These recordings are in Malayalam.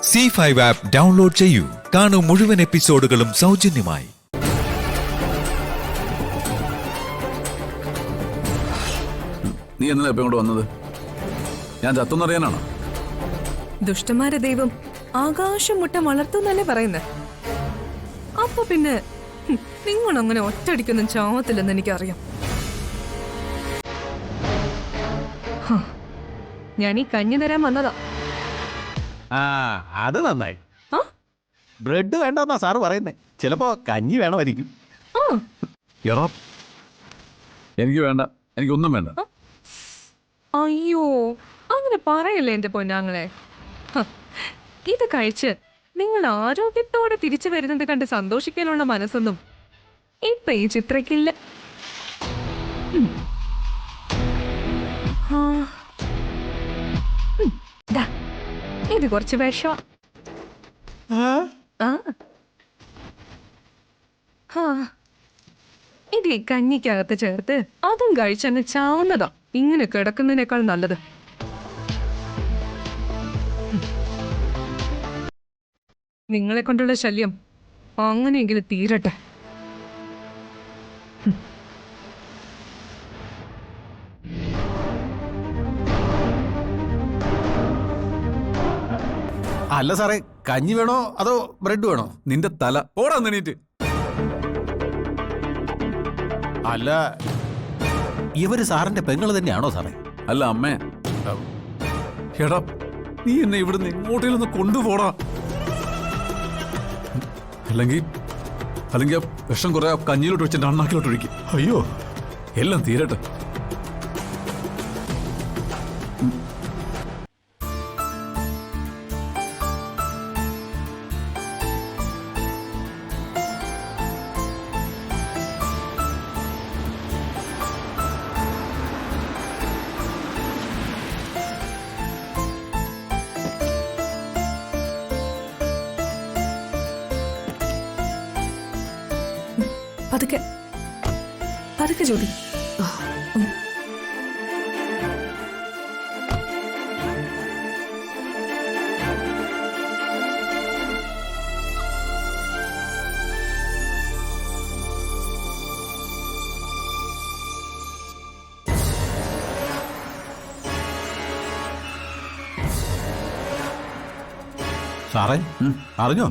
C5 ആപ്പ് ഡൗൺലോഡ് ചെയ്യൂ. കാണൂ മുഴുവൻ എപ്പിസോഡുകളും സൗജന്യമായി. നീ എന്നാ ഇപ്പൊ ഇങ്ങോട്ട് വന്നത്? ഞാൻ ചത്തെന്നറിയാനാണോ? ദുഷ്ടന്മാരെ ദൈവം ആകാശം മുട്ട വളർത്തുന്നല്ലേ പറയുന്നത്. അപ്പൊ പിന്നെ നിങ്ങളങ്ങനെ ഒറ്റടിക്കൊന്നും ചാവത്തില്ലെന്ന് എനിക്കറിയാം. ഞാൻ ഈ കഞ്ഞി തരാൻ വന്നതാ. അത് നന്നായി. ബ്രെഡ് വേണ്ടെന്നാ സാറ് പറയുന്നേ. ചിലപ്പോ കഞ്ഞി വേണമായിരിക്കും. എടാ, എനിക്ക് വേണ്ട, എനിക്കൊന്നും വേണ്ട. അയ്യോ, അങ്ങനെ പറയല്ലേ എന്റെ പൊന്നാങ്ങളെ. ഇത് കഴിച്ച് നിങ്ങൾ ആരോഗ്യത്തോടെ തിരിച്ചു വരുന്നത് കണ്ട് സന്തോഷിക്കാനുള്ള മനസ്സൊന്നും ഇപ്പൊ ഈ ചിത്രക്കില്ല. ഇത് കുറച്ച് വിഷം. ഇത് ഈ കഞ്ഞിക്കകത്ത് ചേർത്ത് അതും കഴിച്ചെന്നെ ചാവുന്നതാ. ഇങ്ങനെ കിടക്കുന്നതിനേക്കാൾ നല്ലത്. നിങ്ങളെ കൊണ്ടുള്ള ശല്യം അങ്ങനെയെങ്കിലും തീരട്ടെ. അല്ല സാറേ, കഞ്ഞി വേണോ അതോ ബ്രെഡ് വേണോ? നിന്റെ തല ഓടാ നീട്ട്. അല്ല, ഇവര് സാറിന്റെ പെങ്ങള് തന്നെയാണോ സാറേ? അല്ല അമ്മേ. എടാ, നീ എന്നെ ഇവിടുന്ന് ഇങ്ങോട്ടേലൊന്ന് കൊണ്ടുപോടാ. അല്ലെങ്കിൽ ആ വിഷം കുറെ കഞ്ഞിയിലോട്ട് വെച്ചിട്ട് അണ്ണാക്കിലോട്ട് ഒഴിക്കും. അയ്യോ, എല്ലാം തീരട്ടെ. പതുക്കെ പതുക്കെ ജ്യോതി. സാറേ, അറിഞ്ഞോ?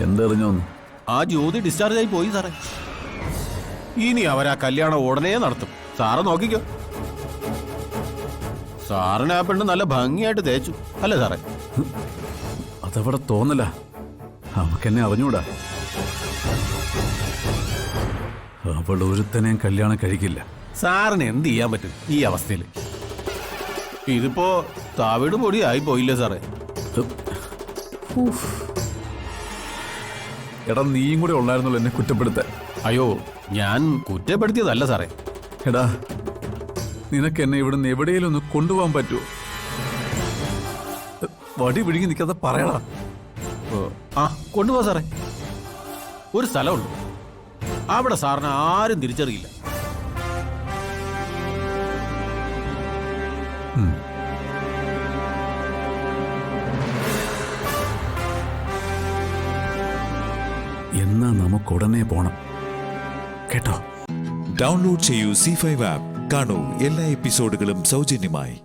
എന്തറിഞ്ഞോന്ന്? ആ ജ്യോതി ഡിസ്ചാർജ് ആയി പോയി സാറേ. ഇനി അവരാ കല്യാണം ഉടനെ നടത്തും. സാറ് നോക്കിക്കോ. സാറിന് ആ പെണ്ണ് നല്ല ഭംഗിയായിട്ട് തേച്ചു അല്ലേ സാറേ? അതവിടെ തോന്നല. അവക്കെന്നെ അറിഞ്ഞൂടാ. അവൾ ഒരുത്തനെയും കല്യാണം കഴിക്കില്ല. സാറിന് എന്ത് ചെയ്യാൻ പറ്റും ഈ അവസ്ഥയിൽ? ഇതിപ്പോ താവിട് പൊടി ആയി പോയില്ലേ സാറേ? എടാ, നീയും കൂടെ ഉള്ളായിരുന്നല്ലോ എന്നെ കുറ്റപ്പെടുത്താൻ. അയ്യോ, ഞാൻ കുറ്റപ്പെടുത്തിയതല്ല സാറേ. എടാ, നിനക്ക് എന്നെ ഇവിടുന്ന് എവിടെയെങ്കിലും ഒന്ന് കൊണ്ടുപോകാൻ പറ്റുമോ? വടി വിഴുങ്ങി നിൽക്കാതെ പറയടാ. ആ, കൊണ്ടുപോവാ സാറേ. ഒരു സ്ഥലമുണ്ട്, അവിടെ സാറിന് ആരും തിരിച്ചറിയില്ല. എന്നാ നമുക്ക് ഉടനെ പോണം കേട്ടോ. ഡൗൺലോഡ് ചെയ്യൂ C5 ആപ്പ്. കാണൂ എല്ലാ എപ്പിസോഡുകളും സൗജന്യമായി.